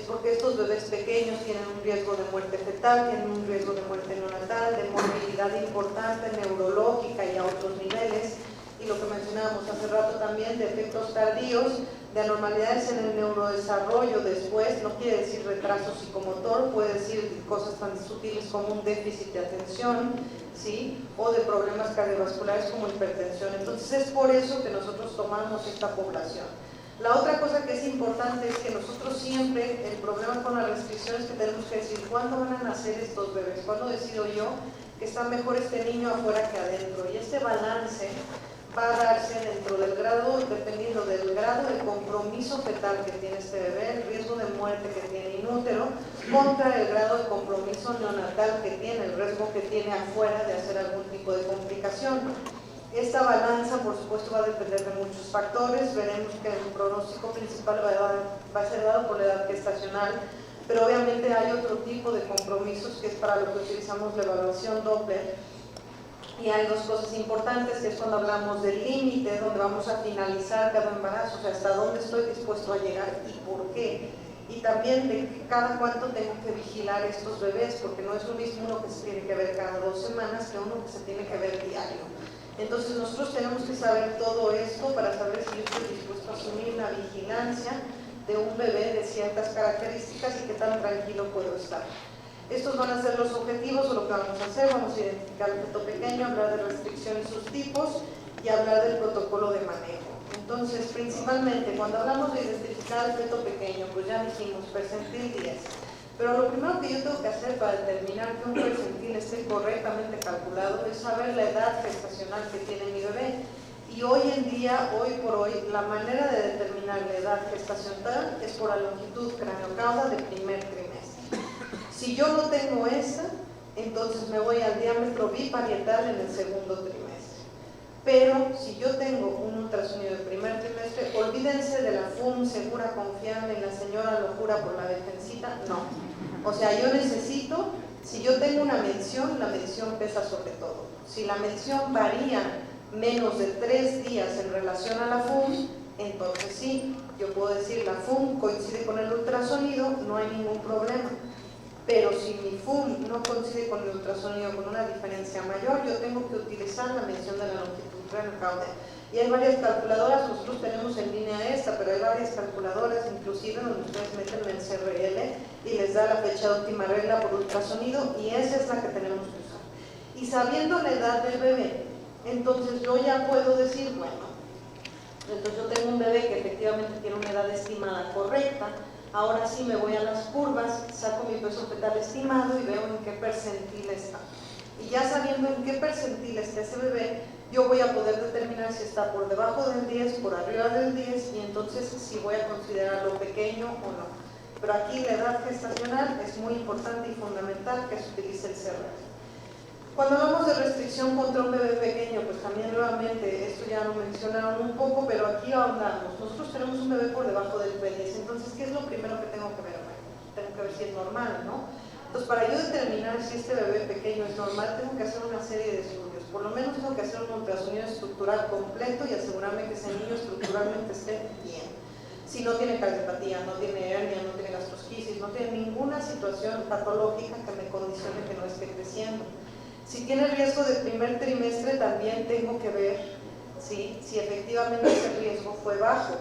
porque estos bebés pequeños tienen un riesgo de muerte fetal, tienen un riesgo de muerte neonatal, de morbilidad importante, neurológica y a otros niveles, y lo que mencionábamos hace rato también, de efectos tardíos, de anormalidades en el neurodesarrollo después, no quiere decir retraso psicomotor, puede decir cosas tan sutiles como un déficit de atención, ¿sí? O de problemas cardiovasculares como hipertensión. Entonces es por eso que nosotros tomamos esta población. La otra cosa que es importante es que nosotros siempre, el problema con las restricciones que tenemos que decir, ¿cuándo van a nacer estos bebés? ¿Cuándo decido yo que está mejor este niño afuera que adentro? Y este balance va a darse dentro del grado, dependiendo del grado de compromiso fetal que tiene este bebé, el riesgo de muerte que tiene in útero, contra el grado de compromiso neonatal que tiene, el riesgo que tiene afuera de hacer algún tipo de complicación. Esta balanza, por supuesto, va a depender de muchos factores. Veremos que el pronóstico principal va a ser dado por la edad gestacional, pero obviamente hay otro tipo de compromisos que es para lo que utilizamos la evaluación Doppler. Y hay dos cosas importantes, que es cuando hablamos del límite, donde vamos a finalizar cada embarazo, o sea, hasta dónde estoy dispuesto a llegar y por qué. Y también de cada cuánto tengo que vigilar estos bebés, porque no es lo mismo uno que se tiene que ver cada 2 semanas que uno que se tiene que ver diario. Entonces nosotros tenemos que saber todo esto para saber si yo estoy dispuesto a asumir la vigilancia de un bebé de ciertas características y qué tan tranquilo puedo estar. Estos van a ser los objetivos o lo que vamos a hacer. Vamos a identificar el feto pequeño, hablar de restricción y sus tipos y hablar del protocolo de manejo. Entonces, principalmente, cuando hablamos de identificar el feto pequeño, pues ya dijimos percentil 10. Pero lo primero que yo tengo que hacer para determinar que un percentil esté correctamente calculado es saber la edad gestacional que tiene mi bebé. Y hoy en día, hoy por hoy, la manera de determinar la edad gestacional es por la longitud craneocauda del primer trimestre. Si yo no tengo esa, entonces me voy al diámetro biparietal en el segundo trimestre. Pero si yo tengo un ultrasonido del primer trimestre, olvídense de la FUM segura, confiable, y la señora lo jura por la virgencita, no. O sea, yo necesito, si yo tengo una mención, la mención pesa sobre todo. Si la mención varía menos de 3 días en relación a la FUM, entonces sí, yo puedo decir la FUM coincide con el ultrasonido, no hay ningún problema. Pero si mi FUM no coincide con el ultrasonido con una diferencia mayor, yo tengo que utilizar la medición de la longitud craneocaudal. Y hay varias calculadoras, nosotros tenemos en línea esta, pero hay varias calculadoras, inclusive donde ustedes meten el CRL y les da la fecha de última regla por ultrasonido, y esa es la que tenemos que usar. Y sabiendo la edad del bebé, entonces yo ya puedo decir, bueno, entonces yo tengo un bebé que efectivamente tiene una edad estimada correcta. Ahora sí me voy a las curvas, saco mi peso fetal estimado y veo en qué percentil está. Y ya sabiendo en qué percentil está ese bebé, yo voy a poder determinar si está por debajo del 10, por arriba del 10, y entonces si voy a considerarlo pequeño o no. Pero aquí la edad gestacional es muy importante y fundamental que se utilice el CRL. Cuando hablamos de restricción contra un bebé pequeño, pues también nuevamente, esto ya lo mencionaron un poco, pero aquí ahondamos. Nosotros tenemos un bebé por debajo del P10, entonces, ¿qué es lo primero que tengo que ver? Bueno, tengo que ver si es normal, ¿no? Entonces, para yo determinar si este bebé pequeño es normal, tengo que hacer una serie de estudios. Por lo menos tengo que hacer un ultrasonido estructural completo y asegurarme que ese niño estructuralmente esté bien. Si no tiene cardiopatía, no tiene hernia, no tiene gastrosquisis, no tiene ninguna situación patológica que me condicione que no esté creciendo. Si tiene riesgo de primer trimestre, también tengo que ver si efectivamente ese riesgo fue bajo,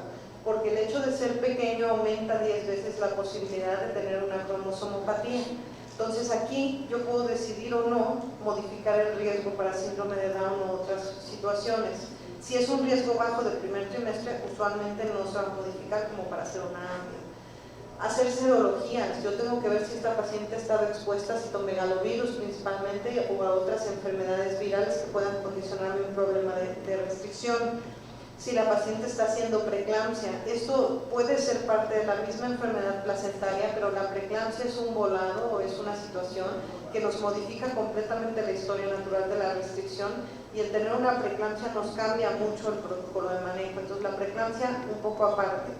porque el hecho de ser pequeño aumenta 10 veces la posibilidad de tener una cromosomopatía. Entonces aquí yo puedo decidir o no modificar el riesgo para síndrome de Down u otras situaciones. Si es un riesgo bajo del primer trimestre, usualmente no se va a modificar como para hacer una amplia. Hacer serologías, yo tengo que ver si esta paciente estaba expuesta a citomegalovirus principalmente o a otras enfermedades virales que puedan condicionarme un problema de restricción. Si la paciente está haciendo preeclampsia, esto puede ser parte de la misma enfermedad placentaria, pero la preeclampsia es un volado o es una situación que nos modifica completamente la historia natural de la restricción, y el tener una preeclampsia nos cambia mucho el protocolo de manejo. Entonces la preeclampsia un poco aparte.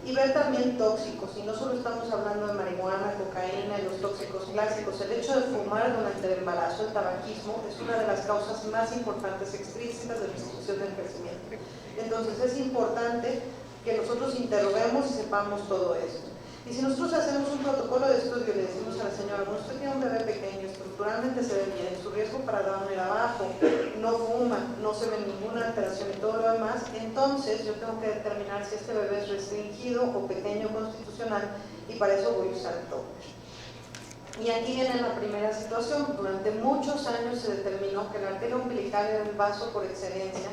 Y ver también tóxicos, y no solo estamos hablando de marihuana, cocaína y los tóxicos clásicos. El hecho de fumar durante el embarazo, el tabaquismo, es una de las causas más importantes extrínsecas de restricción del crecimiento. Entonces es importante que nosotros interroguemos y sepamos todo esto. Y si nosotros hacemos protocolo de estudio le decimos a la señora, bueno, usted tiene un bebé pequeño, estructuralmente se ve bien, su riesgo para Down era bajo, no fuma, no se ve ninguna alteración y todo lo demás, entonces yo tengo que determinar si este bebé es restringido o pequeño constitucional y para eso voy a usar el Doppler. Y aquí viene la primera situación. Durante muchos años se determinó que la arteria umbilical era el vaso por excelencia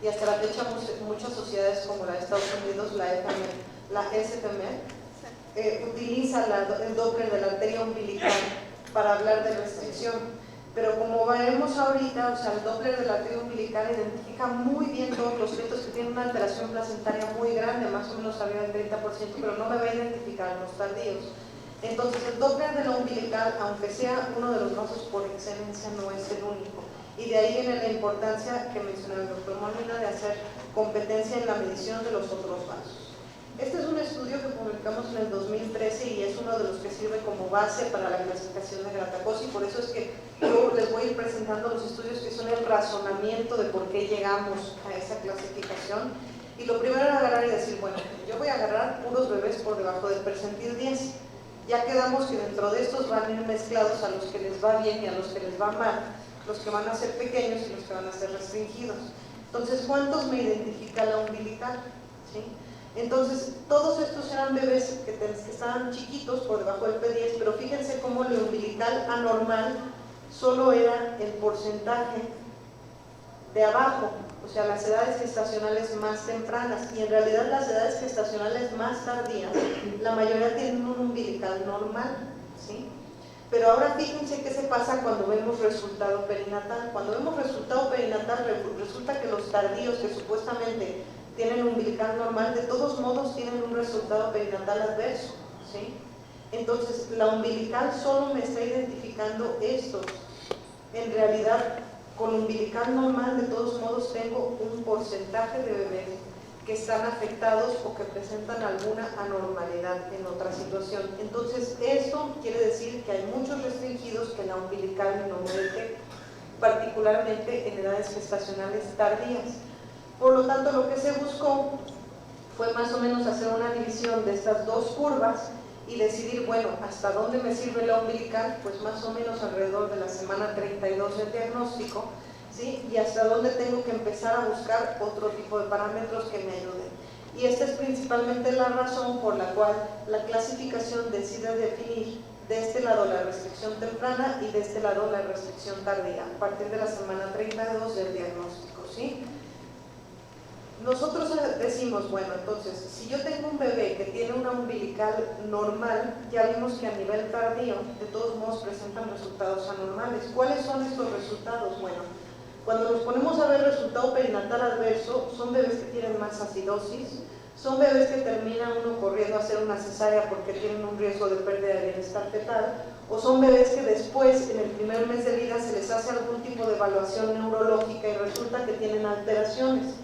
y hasta la fecha muchas sociedades como la de Estados Unidos, la SFM, utiliza el Doppler de la arteria umbilical para hablar de restricción. Pero como veremos ahorita, o sea, el Doppler de la arteria umbilical identifica muy bien todos los fetos que tienen una alteración placentaria muy grande, más o menos arriba del 30%, pero no me va a identificar los tardíos. Entonces el Doppler de la umbilical, aunque sea uno de los vasos por excelencia, no es el único. Y de ahí viene la importancia que mencionó el doctor Molina de hacer competencia en la medición de los otros vasos. Este es un estudio que publicamos en el 2013 y es uno de los que sirve como base para la clasificación de Gratacosi, y por eso es que yo les voy a ir presentando los estudios que son el razonamiento de por qué llegamos a esa clasificación. Y lo primero era agarrar y decir, bueno, yo voy a agarrar puros bebés por debajo del percentil 10. Ya quedamos que dentro de estos van a ir mezclados a los que les va bien y a los que les va mal, los que van a ser pequeños y los que van a ser restringidos. Entonces, ¿cuántos me identifica la umbilical? ¿Sí? Entonces, todos estos eran bebés que estaban chiquitos por debajo del P10, pero fíjense cómo la umbilical anormal solo era el porcentaje de abajo, o sea, las edades gestacionales más tempranas, y en realidad las edades gestacionales más tardías, la mayoría tienen un umbilical normal, ¿sí? Pero ahora fíjense qué se pasa cuando vemos resultado perinatal. Cuando vemos resultado perinatal, resulta que los tardíos que supuestamente tienen umbilical normal, de todos modos tienen un resultado perinatal adverso, ¿sí? Entonces, la umbilical solo me está identificando estos. En realidad, con umbilical normal, de todos modos, tengo un porcentaje de bebés que están afectados o que presentan alguna anormalidad en otra situación. Entonces, esto quiere decir que hay muchos restringidos que la umbilical no me detecta, particularmente en edades gestacionales tardías. Por lo tanto, lo que se buscó fue más o menos hacer una división de estas dos curvas y decidir, bueno, ¿hasta dónde me sirve la umbilical? Pues más o menos alrededor de la semana 32 del diagnóstico, ¿sí? Y hasta dónde tengo que empezar a buscar otro tipo de parámetros que me ayuden. Y esta es principalmente la razón por la cual la clasificación decide definir de este lado la restricción temprana y de este lado la restricción tardía, a partir de la semana 32 del diagnóstico, ¿sí? Nosotros decimos, bueno, entonces, si yo tengo un bebé que tiene una umbilical normal, ya vimos que a nivel tardío, de todos modos, presentan resultados anormales. ¿Cuáles son estos resultados? Bueno, cuando nos ponemos a ver resultado perinatal adverso, son bebés que tienen más acidosis, son bebés que termina uno corriendo a hacer una cesárea porque tienen un riesgo de pérdida de bienestar fetal, o son bebés que después, en el primer mes de vida, se les hace algún tipo de evaluación neurológica y resulta que tienen alteraciones.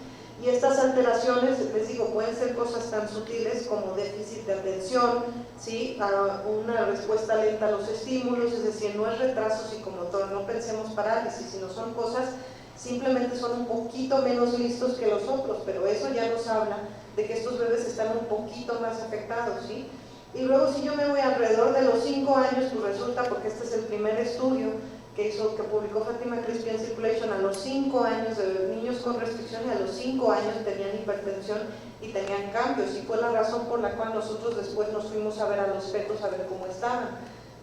Y estas alteraciones, les digo, pueden ser cosas tan sutiles como déficit de atención, ¿sí? Una respuesta lenta a los estímulos, es decir, no es retraso psicomotor, no pensemos parálisis, sino son cosas, simplemente son un poquito menos listos que los otros, pero eso ya nos habla de que estos bebés están un poquito más afectados, ¿sí? Y luego si yo me voy alrededor de los 5 años, pues resulta, porque este es el primer estudio que publicó Fátima Crispi en Circulation, a los 5 años de niños con restricción, y a los 5 años tenían hipertensión y tenían cambios, y fue la razón por la cual nosotros después nos fuimos a ver a los fetos a ver cómo estaban,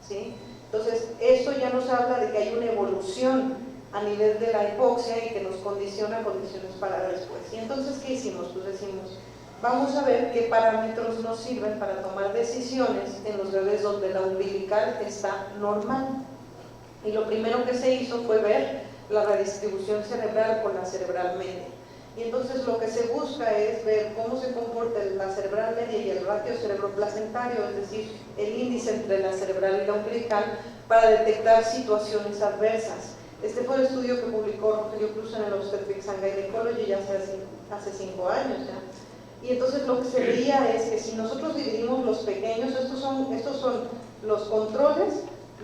¿sí? Entonces, esto ya nos habla de que hay una evolución a nivel de la hipoxia y que nos condiciona condiciones para después. Y entonces, ¿qué hicimos? Pues decimos, vamos a ver qué parámetros nos sirven para tomar decisiones en los bebés donde la umbilical está normal. Y lo primero que se hizo fue ver la redistribución cerebral con la cerebral media. Y entonces lo que se busca es ver cómo se comporta la cerebral media y el ratio cerebroplacentario, es decir, el índice entre la cerebral y la umbilical, para detectar situaciones adversas. Este fue el estudio que publicó Rogelio Cruz en el Obstetrics and Gynecology ya hace 5 años ya. Y entonces lo que se veía es que si nosotros dividimos los pequeños, estos son los controles,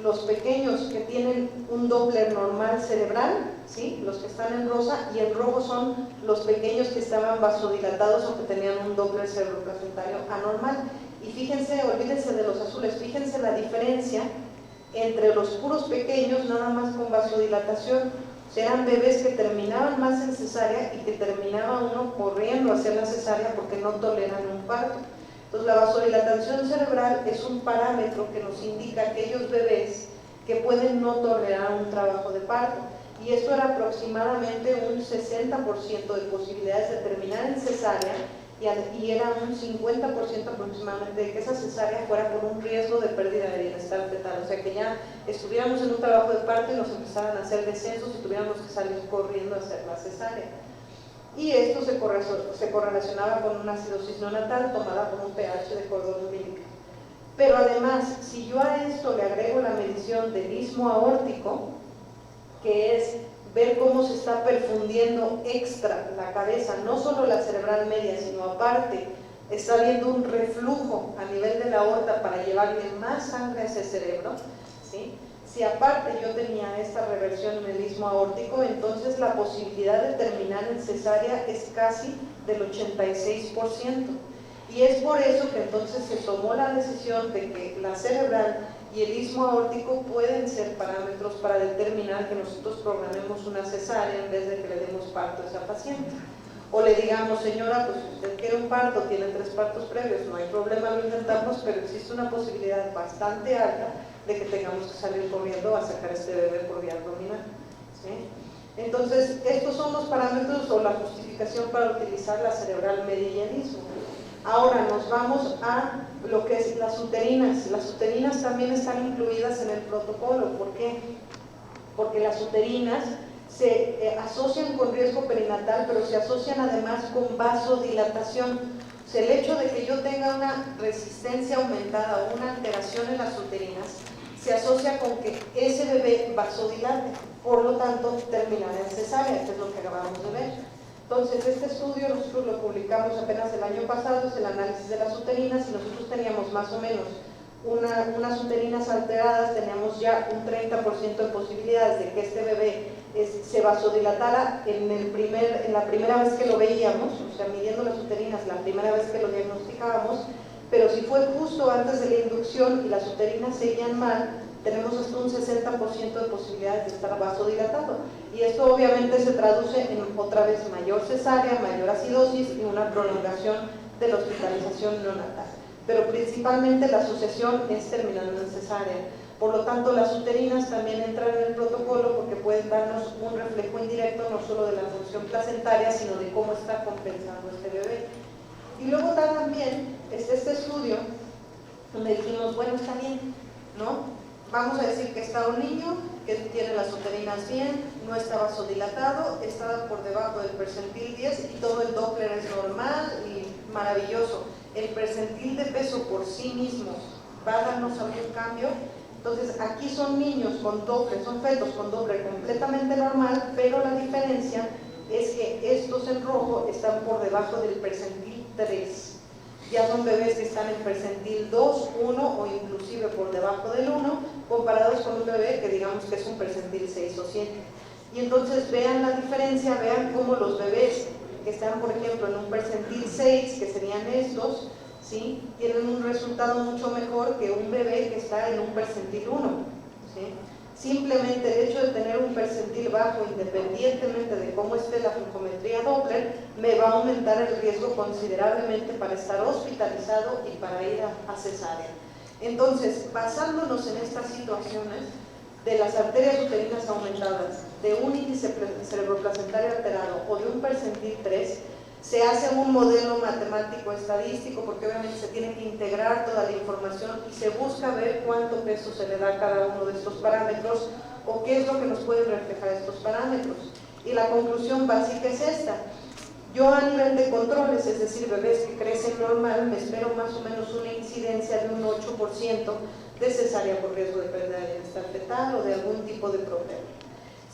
los pequeños que tienen un Doppler normal cerebral, ¿sí? Los que están en rosa, y en rojo son los pequeños que estaban vasodilatados o que tenían un Doppler cerebroplacentario anormal. Y fíjense, olvídense de los azules, fíjense diferencia entre los puros pequeños, nada más con vasodilatación. Eran bebés que terminaban más en cesárea y que terminaba uno corriendo hacia la cesárea porque no toleran un parto. Entonces la vasodilatación cerebral es un parámetro que nos indica aquellos bebés que pueden no tolerar un trabajo de parto, y esto era aproximadamente un 60% de posibilidades de terminar en cesárea, y era un 50% aproximadamente de que esa cesárea fuera por un riesgo de pérdida de bienestar fetal, o sea que ya estuviéramos en un trabajo de parto y nos empezaran a hacer descensos y tuviéramos que salir corriendo a hacer la cesárea. Y esto se correlacionaba con una acidosis neonatal tomada con un pH de cordón umbilical. Pero además, si yo a esto le agrego la medición del istmo aórtico, que es ver cómo se está perfundiendo extra la cabeza, no solo la cerebral media, sino aparte está habiendo un reflujo a nivel de la aorta para llevarle más sangre a ese cerebro, ¿sí? Si aparte yo tenía esta reversión en el istmo aórtico, entonces la posibilidad de terminar en cesárea es casi del 86%. Y es por eso que entonces se tomó la decisión de que la cerebral y el istmo aórtico pueden ser parámetros para determinar que nosotros programemos una cesárea en vez de que le demos parto a esa paciente. O le digamos, señora, pues usted quiere un parto, tiene 3 partos previos, no hay problema, lo intentamos, pero existe una posibilidad bastante alta de que tengamos que salir corriendo a sacar a este bebé por vía abdominal, ¿sí? Entonces, estos son los parámetros o la justificación para utilizar la cerebral media y el istmo. Ahora nos vamos a lo que es las uterinas. Las uterinas también están incluidas en el protocolo. ¿Por qué? Porque las uterinas se asocian con riesgo perinatal, pero se asocian además con vasodilatación. O sea, el hecho de que yo tenga una resistencia aumentada o una alteración en las uterinas se asocia con que ese bebé vasodilate, por lo tanto terminará en cesárea, que es lo que acabamos de ver. Entonces, este estudio nosotros lo publicamos apenas el año pasado, es el análisis de las uterinas, y nosotros teníamos más o menos unas uterinas alteradas, teníamos ya un 30% de posibilidades de que este bebé se vasodilatara en la primera vez que lo veíamos, o sea, midiendo las uterinas la primera vez que lo diagnosticábamos, pero si fue justo antes de la inducción y las uterinas seguían mal, tenemos hasta un 60% de posibilidades de estar vasodilatado, y esto obviamente se traduce en otra vez mayor cesárea, mayor acidosis y una prolongación de la hospitalización neonatal, pero principalmente la asociación es terminando en cesárea. Por lo tanto, las uterinas también entran en el protocolo porque pueden darnos un reflejo indirecto no solo de la función placentaria, sino de cómo está compensando este bebé. Y luego también este estudio donde dijimos, bueno, está bien, ¿no? Vamos a decir que está un niño que tiene las uterinas bien, no está vasodilatado, está por debajo del percentil 10 y todo el Doppler es normal y maravilloso. El percentil de peso por sí mismo va a darnos algún cambio. Entonces aquí son niños con Doppler, son fetos con Doppler completamente normal, pero la diferencia es que estos en rojo están por debajo del percentil 3. Ya son bebés que están en percentil 2, 1 o inclusive por debajo del 1, comparados con un bebé que digamos que es un percentil 6 o 7. Y entonces vean la diferencia, vean cómo los bebés que están, por ejemplo, en un percentil 6, que serían estos, ¿sí?, tienen un resultado mucho mejor que un bebé que está en un percentil 1, ¿sí? Simplemente el hecho de tener un percentil bajo, independientemente de cómo esté la flujometría Doppler, me va a aumentar el riesgo considerablemente para estar hospitalizado y para ir a cesárea. Entonces, basándonos en estas situaciones de las arterias uterinas aumentadas, de un índice cerebroplacentario alterado o de un percentil 3, se hace un modelo matemático estadístico, porque obviamente se tiene que integrar toda la información y se busca ver cuánto peso se le da a cada uno de estos parámetros o qué es lo que nos pueden reflejar estos parámetros. Y la conclusión básica es esta: yo a nivel de controles, es decir, bebés que crecen normal, me espero más o menos una incidencia de un 8% de cesárea por riesgo de pérdida de bienestar fetal o de algún tipo de problema.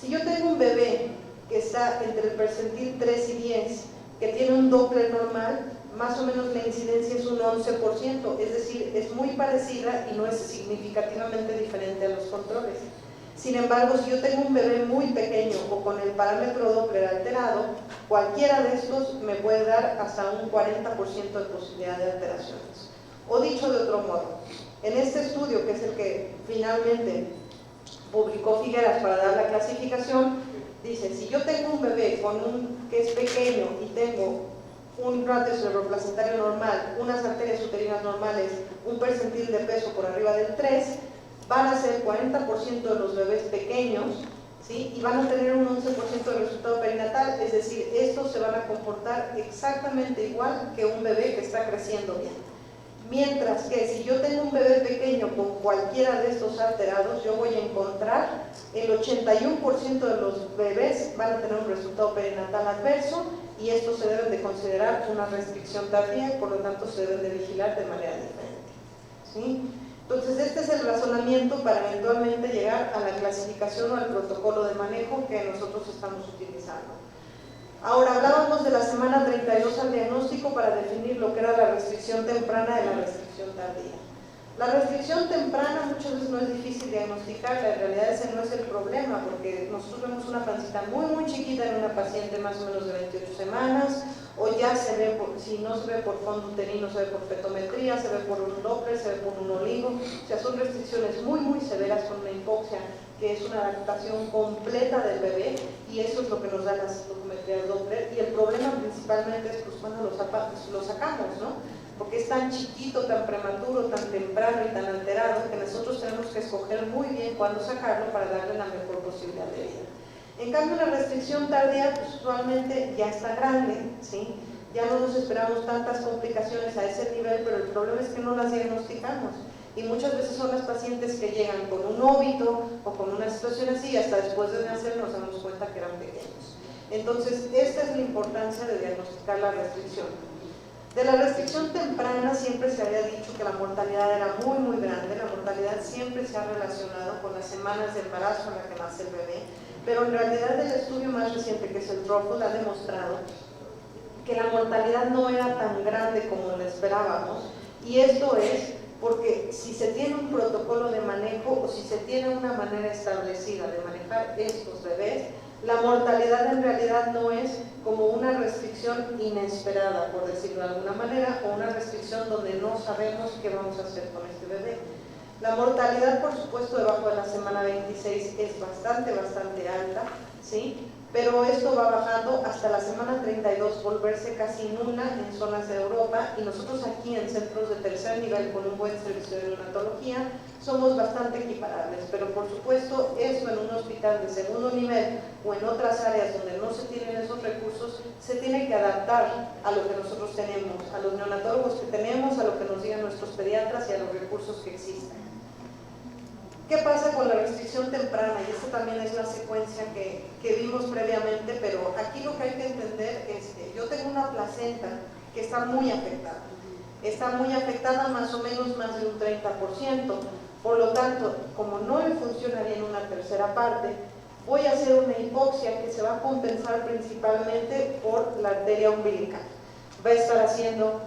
Si yo tengo un bebé que está entre el percentil 3 y 10, que tiene un Doppler normal, más o menos la incidencia es un 11%, es decir, es muy parecida y no es significativamente diferente a los controles. Sin embargo, si yo tengo un bebé muy pequeño o con el parámetro Doppler alterado, cualquiera de estos me puede dar hasta un 40% de posibilidad de alteraciones. O dicho de otro modo, En este estudio, que es el que finalmente publicó Figueras para dar la clasificación, dice, si yo tengo un bebé que es pequeño y tengo un ratio cerebroplacentario normal, unas arterias uterinas normales, un percentil de peso por arriba del 3, van a ser 40% de los bebés pequeños, ¿sí? Y van a tener un 11% de resultado perinatal, es decir, estos se van a comportar exactamente igual que un bebé que está creciendo bien. Mientras que si yo tengo un bebé pequeño con cualquiera de estos alterados, yo voy a encontrar el 81% de los bebés van a tener un resultado perinatal adverso, y estos se deben de considerar una restricción tardía y por lo tanto se deben de vigilar de manera diferente, ¿sí? Entonces este es el razonamiento para eventualmente llegar a la clasificación o al protocolo de manejo que nosotros estamos utilizando. Ahora, hablábamos de la semana 32 al diagnóstico para definir lo que era la restricción temprana de la restricción tardía. La restricción temprana muchas veces no es difícil diagnosticarla, en realidad ese no es el problema, porque nosotros vemos una pancita muy chiquita en una paciente más o menos de 28 semanas, o ya se ve, si no se ve por fondo uterino, se ve por petometría, se ve por un Doppler, se ve por un oligo, o sea, son restricciones muy severas con una hipoxia, que es una adaptación completa del bebé, y eso es lo que nos da la citometría Doppler, y el problema principalmente es pues, cuando lo sacamos, ¿no? Porque es tan chiquito, tan prematuro, tan temprano y tan alterado que nosotros tenemos que escoger muy bien cuándo sacarlo para darle la mejor posibilidad de vida. En cambio, la restricción tardía pues, usualmente ya está grande, ¿sí? Ya no nos esperamos tantas complicaciones a ese nivel, pero el problema es que no las diagnosticamos. Y muchas veces son las pacientes que llegan con un óbito o con una situación así, y hasta después de nacer nos damos cuenta que eran pequeños. Entonces, esta es la importancia de diagnosticar la restricción. De la restricción temprana siempre se había dicho que la mortalidad era muy grande, la mortalidad siempre se ha relacionado con las semanas de embarazo en la que nace el bebé, pero en realidad el estudio más reciente, que es el TROFOL, ha demostrado que la mortalidad no era tan grande como lo esperábamos, y esto es porque si se tiene un protocolo de manejo o si se tiene una manera establecida de manejar estos bebés, la mortalidad en realidad no es como una restricción inesperada, por decirlo de alguna manera, o una restricción donde no sabemos qué vamos a hacer con este bebé. La mortalidad, por supuesto, debajo de la semana 26 es bastante alta, ¿sí? Pero esto va bajando hasta la semana 32, volverse casi nula en zonas de Europa, y nosotros aquí en centros de tercer nivel con un buen servicio de neonatología somos bastante equiparables, pero por supuesto esto en un hospital de segundo nivel o en otras áreas donde no se tienen esos recursos, se tiene que adaptar a lo que nosotros tenemos, a los neonatólogos que tenemos, a lo que nos digan nuestros pediatras y a los recursos que existen. ¿Qué pasa con la restricción temprana? Y esta también es la secuencia que vimos previamente, pero aquí lo que hay que entender es que yo tengo una placenta que está muy afectada más o menos más de un 30%, por lo tanto, como no le funciona bien una tercera parte, voy a hacer una hipoxia que se va a compensar principalmente por la arteria umbilical. Va a estar haciendo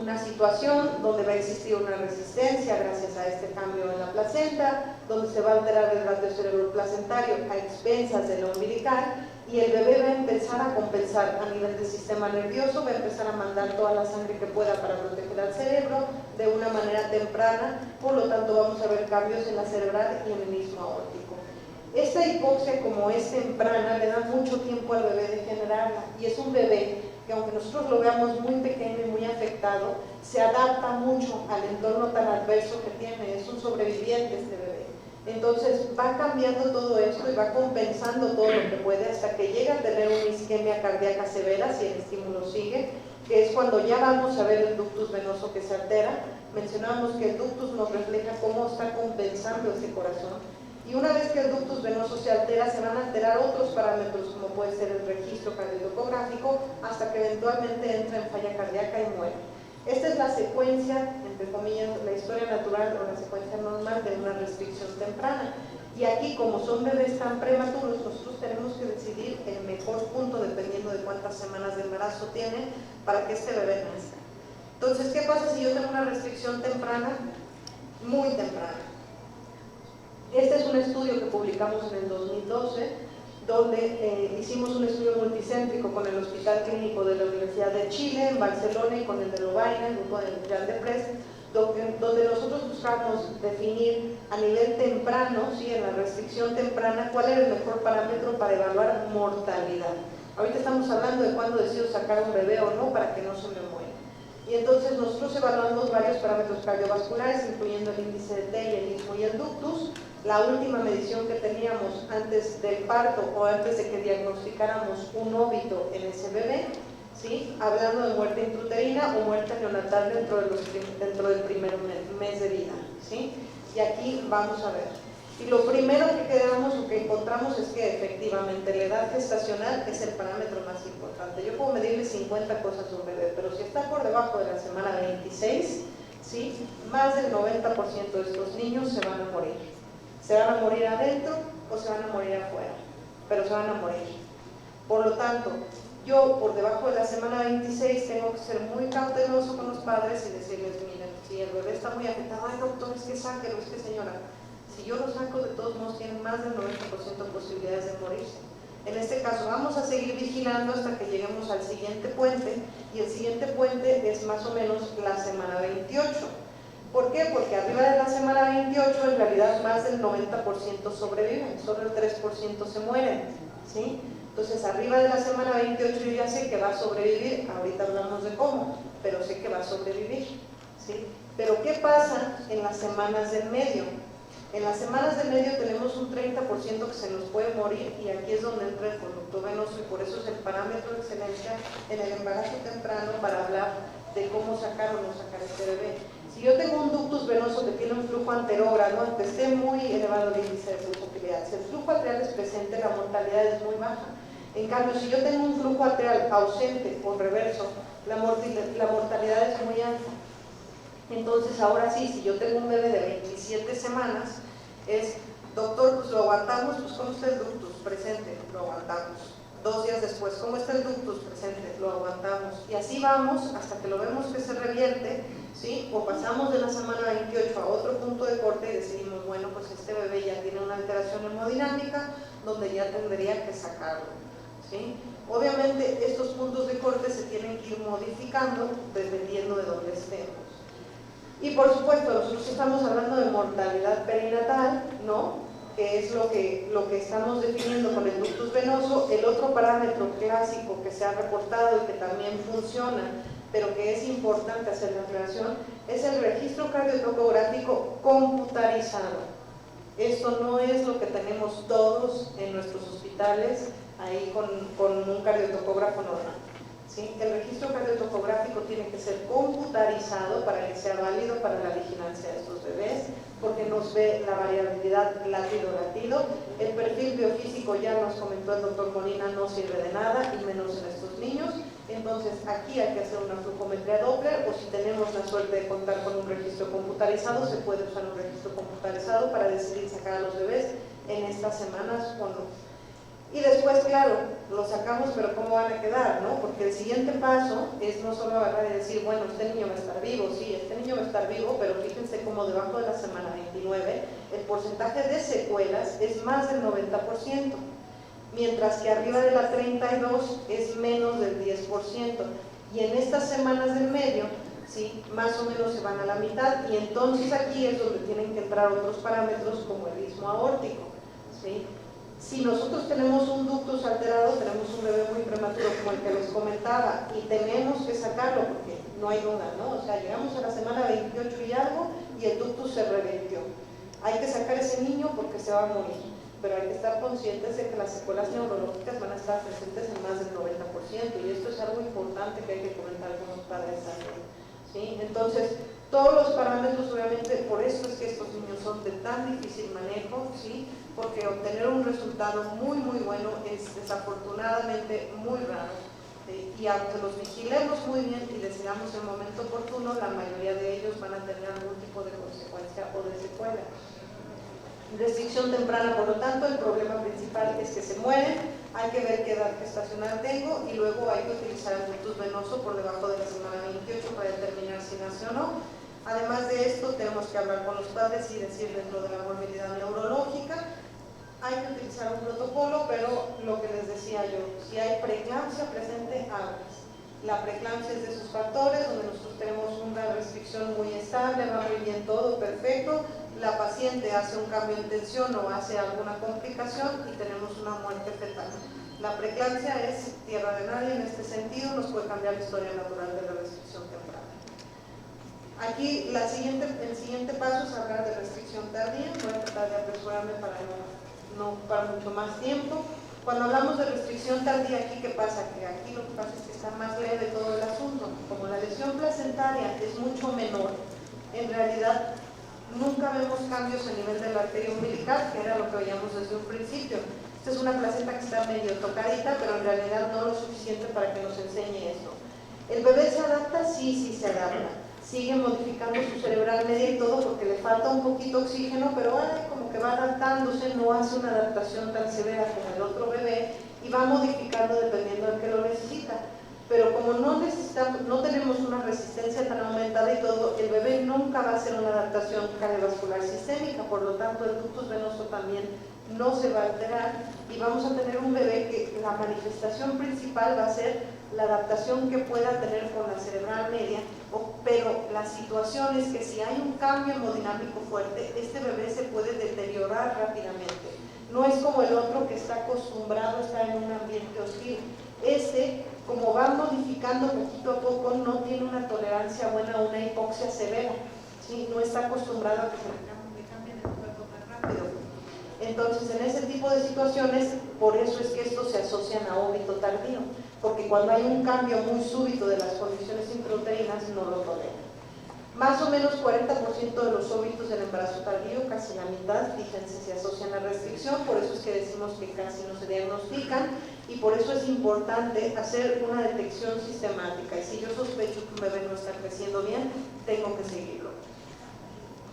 una situación donde va a existir una resistencia gracias a este cambio en la placenta, donde se va a alterar el ratio cerebroplacentario a expensas de la umbilical, y el bebé va a empezar a compensar a nivel del sistema nervioso, va a empezar a mandar toda la sangre que pueda para proteger al cerebro de una manera temprana, por lo tanto vamos a ver cambios en la cerebral y en el istmo aórtico. Esta hipoxia, como es temprana, le da mucho tiempo al bebé de generarla, y es un bebé que aunque nosotros lo veamos muy pequeño y muy afectado, se adapta mucho al entorno tan adverso que tiene, es un sobreviviente este bebé. Entonces va cambiando todo esto y va compensando todo lo que puede hasta que llega a tener una isquemia cardíaca severa si el estímulo sigue, que es cuando ya vamos a ver el ductus venoso que se altera. Mencionábamos que el ductus nos refleja cómo está compensando ese corazón. Y una vez que el ductus venoso se altera, se van a alterar otros parámetros, como puede ser el registro cardiotocográfico, hasta que eventualmente entra en falla cardíaca y muere. Esta es la secuencia, entre comillas, la historia natural o la secuencia normal de una restricción temprana. Y aquí, como son bebés tan prematuros, nosotros tenemos que decidir el mejor punto dependiendo de cuántas semanas de embarazo tiene para que este bebé nazca. Entonces, ¿qué pasa si yo tengo una restricción temprana? Muy temprana. Este es un estudio que publicamos en el 2012, donde hicimos un estudio multicéntrico con el Hospital Clínico de la Universidad de Chile, en Barcelona, y con el de Lovaina, el grupo de Jean Deprez, donde nosotros buscamos definir a nivel temprano, ¿sí?, en la restricción temprana, cuál era el mejor parámetro para evaluar mortalidad. Ahorita estamos hablando de cuándo decido sacar un bebé o no para que no se me muera. Y entonces nosotros evaluamos varios parámetros cardiovasculares, incluyendo el índice de T y el istmo y el ductus. La última medición que teníamos antes del parto o antes de que diagnosticáramos un óbito en ese bebé, ¿sí?, hablando de muerte intrauterina o muerte neonatal dentro del primer mes de vida, ¿sí? Y aquí vamos a ver. Y lo primero que quedamos o que encontramos es que efectivamente la edad gestacional es el parámetro más importante. Yo puedo medirle 50 cosas a un bebé, pero si está por debajo de la semana 26, ¿sí?, más del 90% de estos niños se van a morir. Se van a morir adentro o se van a morir afuera, pero se van a morir. Por lo tanto, yo por debajo de la semana 26 tengo que ser muy cauteloso con los padres y decirles, miren, si el bebé está muy afectado, ay doctor, es que sáquelo, es que señora, si yo lo saco, de todos modos tienen más del 90% de posibilidades de morirse. En este caso vamos a seguir vigilando hasta que lleguemos al siguiente puente, y el siguiente puente es más o menos la semana 28. ¿Por qué? Porque arriba de la semana 28 en realidad más del 90% sobreviven, solo el 3% se mueren, ¿sí? Entonces arriba de la semana 28 yo ya sé que va a sobrevivir, ahorita hablamos de cómo, pero sé que va a sobrevivir, ¿sí? Pero ¿qué pasa en las semanas del medio? En las semanas del medio tenemos un 30% que se nos puede morir, y aquí es donde entra el conducto venoso, y por eso es el parámetro de excelencia en el embarazo temprano para hablar de cómo sacar o no sacar este bebé. Si yo tengo un ductus venoso que tiene un flujo anterógrado, aunque esté muy elevado el índice de flujoquilidad, si el flujo arterial es presente, la mortalidad es muy baja. En cambio, si yo tengo un flujo arterial ausente o reverso, la mortalidad es muy alta. Entonces, ahora sí, si yo tengo un bebé de 27 semanas, es, doctor, pues lo aguantamos, pues ¿cómo está el ductus? Presente, lo aguantamos. 2 días después, ¿cómo está el ductus? Presente, lo aguantamos. Y así vamos hasta que lo vemos que se revierte, ¿sí? O pasamos de la semana 28 a otro punto de corte y decidimos, bueno, pues este bebé ya tiene una alteración hemodinámica donde ya tendría que sacarlo, ¿sí? Obviamente estos puntos de corte se tienen que ir modificando dependiendo de dónde estemos. Y por supuesto, nosotros estamos hablando de mortalidad perinatal, ¿no?, que es lo que estamos definiendo con el ductus venoso. El otro parámetro clásico que se ha reportado y que también funciona, pero que es importante hacer la aclaración, es el registro cardiotocográfico computarizado. Esto no es lo que tenemos todos en nuestros hospitales, ahí con un cardiotocógrafo normal, ¿sí? El registro cardiotocográfico tiene que ser computarizado para que sea válido para la vigilancia de estos bebés, porque nos ve la variabilidad latido-latido. El perfil biofísico, ya nos comentó el doctor Molina, no sirve de nada, y menos en estos niños. Entonces aquí hay que hacer una flujometría Doppler, o si tenemos la suerte de contar con un registro computarizado, se puede usar un registro computarizado para decidir sacar a los bebés en estas semanas o no. Y después, claro, lo sacamos, pero ¿cómo van a quedar, no? Porque el siguiente paso es no solo agarrar y decir, bueno, este niño va a estar vivo, sí, este niño va a estar vivo, pero fíjense cómo debajo de la semana 29 el porcentaje de secuelas es más del 90%, mientras que arriba de la 32 es menos del 10%, y en estas semanas del medio, sí, más o menos se van a la mitad, y entonces aquí es donde tienen que entrar otros parámetros como el istmo aórtico, ¿sí? Si nosotros tenemos un ductus alterado, tenemos un bebé muy prematuro como el que les comentaba, y tenemos que sacarlo porque no hay duda, ¿no? O sea, llegamos a la semana 28 y algo y el ductus se revirtió. Hay que sacar ese niño porque se va a morir, pero hay que estar conscientes de que las secuelas neurológicas van a estar presentes en más del 90%, y esto es algo importante que hay que comentar con los padres también, ¿sí? Entonces, todos los parámetros, obviamente, por eso es que estos niños son de tan difícil manejo, ¿sí? Porque obtener un resultado muy bueno es desafortunadamente muy raro, y aunque los vigilemos muy bien y les sigamos el momento oportuno, la mayoría de ellos van a tener algún tipo de consecuencia o de secuela. Restricción temprana, por lo tanto, el problema principal es que se mueren. Hay que ver qué edad gestacional tengo, y luego hay que utilizar el ductus venoso por debajo de la semana 28 para determinar si nace o no. Además de esto, tenemos que hablar con los padres y decir, dentro de la morbilidad neurológica hay que utilizar un protocolo, pero lo que les decía yo, si hay preeclampsia presente, aguas. La preeclampsia es de esos factores donde nosotros tenemos una restricción muy estable, va muy bien todo, perfecto. La paciente hace un cambio en tensión o hace alguna complicación y tenemos una muerte fetal. La preeclampsia es tierra de nadie en este sentido, nos puede cambiar la historia natural de la restricción temprana. Aquí el siguiente paso es hablar de restricción tardía. Voy a tratar de apresurarme para no ocupar mucho más tiempo. Cuando hablamos de restricción tardía, ¿aquí qué pasa? Que aquí lo que pasa es que está más leve todo el asunto. Como la lesión placentaria es mucho menor, en realidad nunca vemos cambios a nivel de la arteria umbilical, que era lo que veíamos desde un principio. Esta es una placenta que está medio tocadita, pero en realidad no lo suficiente para que nos enseñe esto. ¿El bebé se adapta? Sí se adapta. Sigue modificando su cerebral media y todo porque le falta un poquito oxígeno, pero como que va adaptándose, no hace una adaptación tan severa como el otro bebé y va modificando dependiendo del que lo necesita. Pero como no tenemos una resistencia tan aumentada y todo, el bebé nunca va a hacer una adaptación cardiovascular sistémica, por lo tanto el ductus venoso también no se va a alterar y vamos a tener un bebé que la manifestación principal va a ser la adaptación que pueda tener con la cerebral media, pero la situación es que si hay un cambio hemodinámico fuerte, este bebé se puede deteriorar rápidamente. No es como el otro que está acostumbrado a estar en un ambiente hostil. Como va modificando poquito a poco, no tiene una tolerancia buena a una hipoxia severa, ¿sí? No está acostumbrado a que se le cambie el cuerpo tan rápido. Entonces, en ese tipo de situaciones, por eso es que estos se asocian a óbito tardío, porque cuando hay un cambio muy súbito de las condiciones intrauterinas, no lo toleran. Más o menos 40% de los óbitos del embarazo tardío, casi la mitad, fíjense, se asocian a restricción, por eso es que decimos que casi no se diagnostican y por eso es importante hacer una detección sistemática. Y si yo sospecho que un bebé no está creciendo bien, tengo que seguirlo.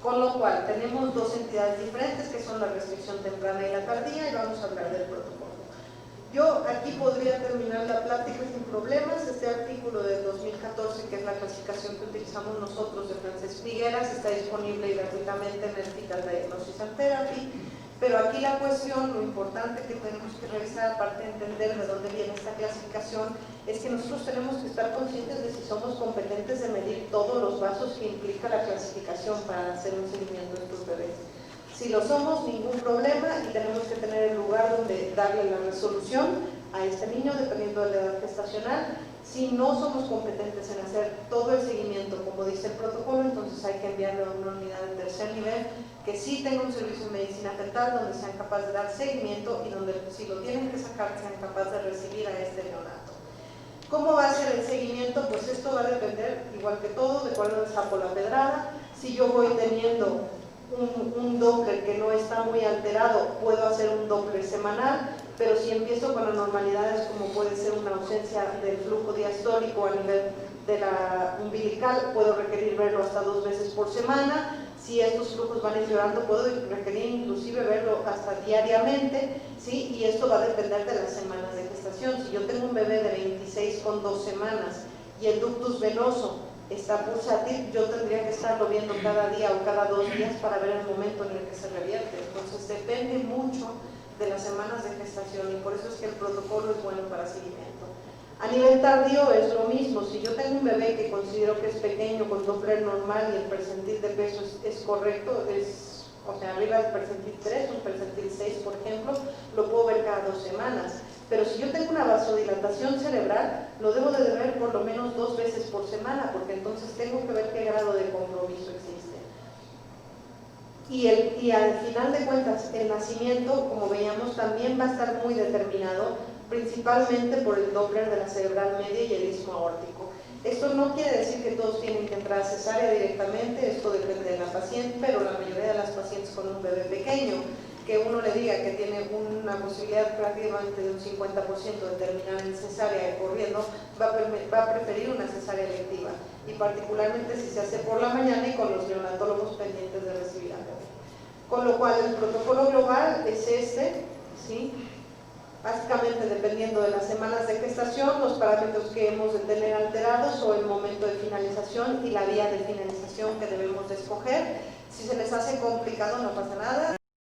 Con lo cual, tenemos dos entidades diferentes que son la restricción temprana y la tardía y vamos a hablar del protocolo. Yo aquí podría terminar la plática sin problemas. Este artículo de 2014, que es la clasificación que utilizamos nosotros de Francesc Figueras, está disponible gratuitamente en el Fetal Diagnosis and Therapy, pero aquí la cuestión, lo importante que tenemos que revisar, aparte de entender de dónde viene esta clasificación, es que nosotros tenemos que estar conscientes de si somos competentes de medir todos los vasos que implica la clasificación para hacer un seguimiento de estos bebés. Si lo somos, ningún problema y tenemos que tener el lugar donde darle la resolución a este niño dependiendo de la edad gestacional. Si no somos competentes en hacer todo el seguimiento como dice el protocolo, entonces hay que enviarlo a una unidad de tercer nivel que sí tenga un servicio de medicina fetal donde sean capaces de dar seguimiento y donde si lo tienen que sacar sean capaces de recibir a este neonato. ¿Cómo va a ser el seguimiento? Pues esto va a depender, igual que todo, de cuál es el sapo la pedrada. Si yo voy teniendo un Doppler que no está muy alterado, puedo hacer un Doppler semanal, pero si empiezo con anormalidades como puede ser una ausencia del flujo diastólico a nivel de la umbilical, puedo requerir verlo hasta 2 veces por semana. Si estos flujos van empeorando, puedo requerir inclusive verlo hasta diariamente, ¿sí? Y esto va a depender de las semanas de gestación. Si yo tengo un bebé de 26 con 2 semanas y el ductus venoso está pulsátil, yo tendría que estarlo viendo cada día o cada 2 días para ver el momento en el que se revierte. Entonces depende mucho de las semanas de gestación y por eso es que el protocolo es bueno para seguimiento. A nivel tardío es lo mismo. Si yo tengo un bebé que considero que es pequeño con Doppler normal y el percentil de peso es correcto, o sea, arriba del percentil 3, un percentil 6 por ejemplo, lo puedo ver cada 2 semanas. Pero si yo tengo una vasodilatación cerebral, lo debo de ver por lo menos 2 veces por semana, porque entonces tengo que ver qué grado de compromiso existe. Y al final de cuentas, el nacimiento, como veíamos, también va a estar muy determinado, principalmente por el Doppler de la cerebral media y el istmo aórtico. Esto no quiere decir que todos tienen que entrar a cesárea directamente, esto depende de la paciente, pero la mayoría de las pacientes con un bebé pequeño, que uno le diga que tiene una posibilidad prácticamente de un 50% de terminar en cesárea y corriendo, va a preferir una cesárea electiva, y particularmente si se hace por la mañana y con los neonatólogos pendientes de recibir a bebé. Con lo cual el protocolo global es este, ¿sí? Básicamente dependiendo de las semanas de gestación, los parámetros que hemos de tener alterados o el momento de finalización y la vía de finalización que debemos de escoger. Si se les hace complicado no pasa nada.